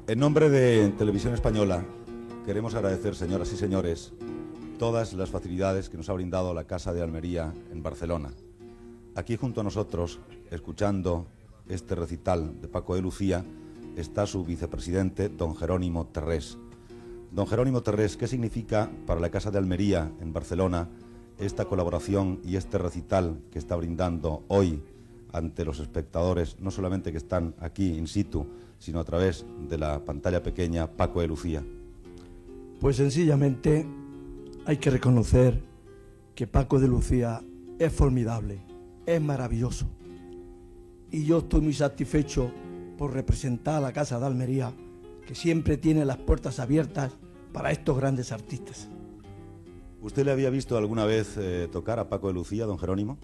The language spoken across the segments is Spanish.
En nombre de Televisión Española, queremos agradecer, señoras y señores, todas las facilidades que nos ha brindado la Casa de Almería en Barcelona. Aquí junto a nosotros, escuchando este recital de Paco de Lucía, está su vicepresidente, don Jerónimo Terrés. Don Jerónimo Terrés, ¿qué significa para la Casa de Almería en Barcelona esta colaboración y este recital que está brindando hoy ante los espectadores, no solamente que están aquí in situ, sino a través de la pantalla pequeña, Paco de Lucía? Pues sencillamente hay que reconocer que Paco de Lucía es formidable, es maravilloso. Y yo estoy muy satisfecho por representar a la Casa de Almería, que siempre tiene las puertas abiertas para estos grandes artistas. ¿Usted le había visto alguna vez tocar a Paco de Lucía, don Jerónimo?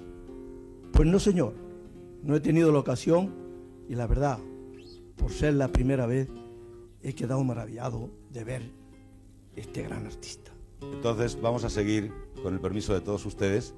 Pues no, señor. No he tenido la ocasión y la verdad, por ser la primera vez, he quedado maravillado de ver este gran artista. Entonces vamos a seguir, con el permiso de todos ustedes.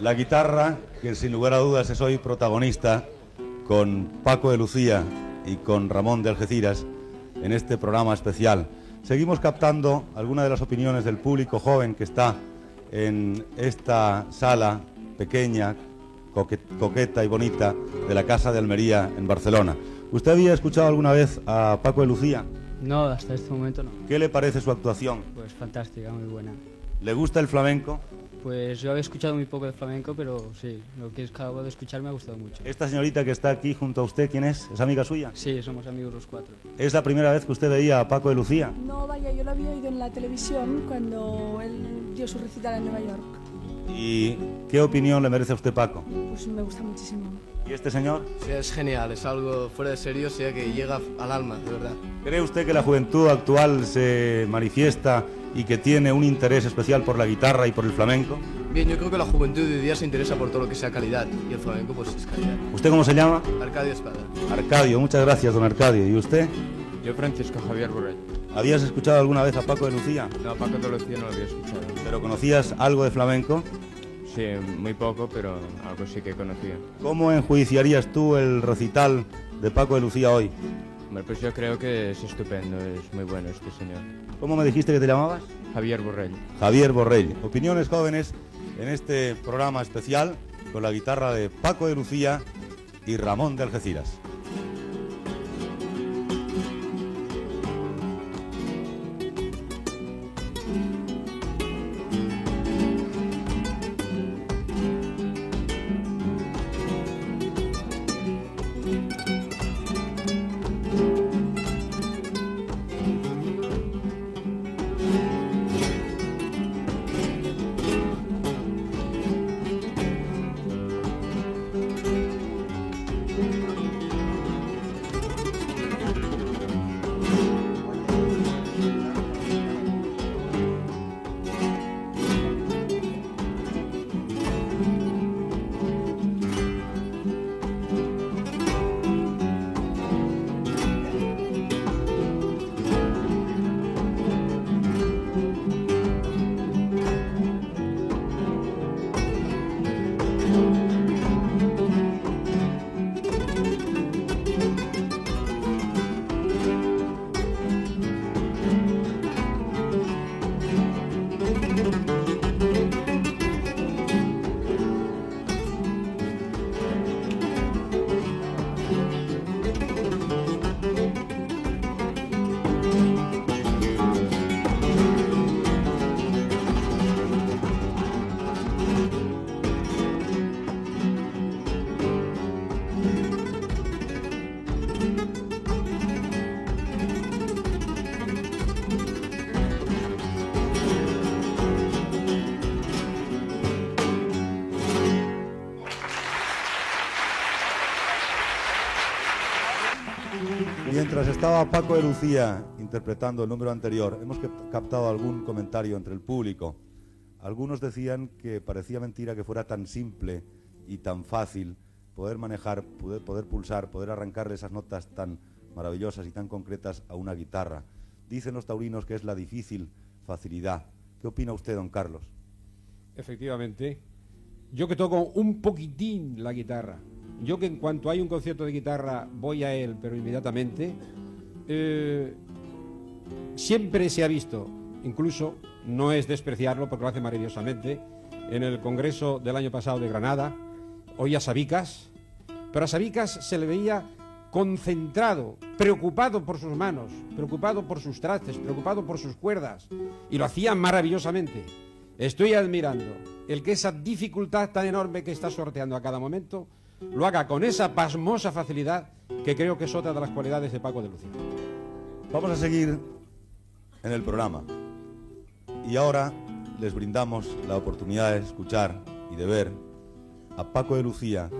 La guitarra, que sin lugar a dudas es hoy protagonista, con Paco de Lucía y con Ramón de Algeciras, en este programa especial. Seguimos captando algunas de las opiniones del público joven que está en esta sala pequeña, coqueta y bonita de la Casa de Almería en Barcelona. ¿Usted había escuchado alguna vez a Paco de Lucía? No, hasta este momento no. ¿Qué le parece su actuación? Pues fantástica, muy buena. ¿Le gusta el flamenco? Pues yo había escuchado muy poco de flamenco, pero sí, lo que acabo de escuchar me ha gustado mucho. Esta señorita que está aquí junto a usted, ¿quién es? ¿Es amiga suya? Sí, somos amigos los cuatro. ¿Es la primera vez que usted veía a Paco de Lucía? No, vaya, yo lo había oído en la televisión cuando él dio su recital en Nueva York. ¿Y qué opinión le merece a usted, Paco? Pues me gusta muchísimo. ¿Y este señor? Sí, es genial, es algo fuera de serio, o sea, que llega al alma, de verdad. ¿Cree usted que la juventud actual se manifiesta y que tiene un interés especial por la guitarra y por el flamenco? Bien, yo creo que la juventud de hoy día se interesa por todo lo que sea calidad, y el flamenco pues es calidad. ¿Usted cómo se llama? Arcadio Espada. Arcadio, muchas gracias, don Arcadio. ¿Y usted? Yo, Francisco Javier Borrell. ¿Habías escuchado alguna vez a Paco de Lucía? No, Paco de Lucía no lo había escuchado. ¿Pero conocías algo de flamenco? Sí, muy poco, pero algo sí que conocía. ¿Cómo enjuiciarías tú el recital de Paco de Lucía hoy? Bueno, pues yo creo que es estupendo, es muy bueno este señor. ¿Cómo me dijiste que te llamabas? Javier Borrell. Javier Borrell. Opiniones jóvenes en este programa especial con la guitarra de Paco de Lucía y Ramón de Algeciras. Mientras estaba Paco de Lucía interpretando el número anterior, hemos captado algún comentario entre el público. Algunos decían que parecía mentira que fuera tan simple y tan fácil poder manejar, poder pulsar, poder arrancarle esas notas tan maravillosas y tan concretas a una guitarra. Dicen los taurinos que es la difícil facilidad. ¿Qué opina usted, don Carlos? Efectivamente. Yo que toco un poquitín la guitarra, yo que en cuanto hay un concierto de guitarra voy a él, pero inmediatamente, siempre se ha visto, incluso no es despreciarlo porque lo hace maravillosamente, en el congreso del año pasado de Granada, oía Sabicas, pero a Sabicas se le veía concentrado, preocupado por sus manos, preocupado por sus trastes, preocupado por sus cuerdas, y lo hacía maravillosamente. Estoy admirando el que esa dificultad tan enorme que está sorteando a cada momento lo haga con esa pasmosa facilidad que creo que es otra de las cualidades de Paco de Lucía. Vamos a seguir en el programa y ahora les brindamos la oportunidad de escuchar y de ver a Paco de Lucía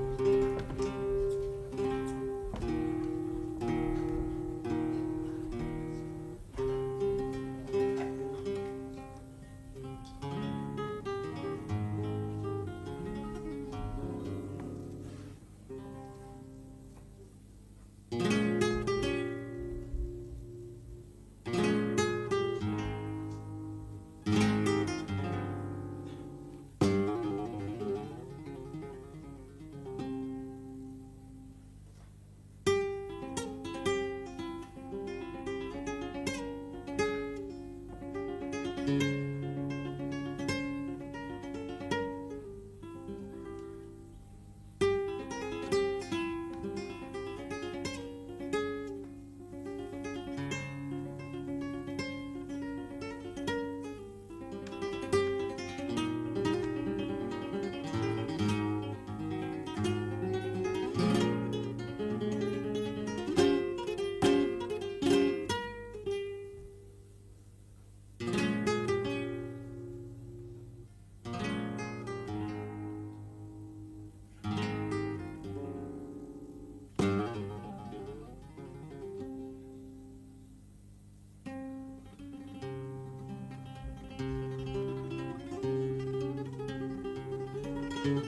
Thank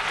you.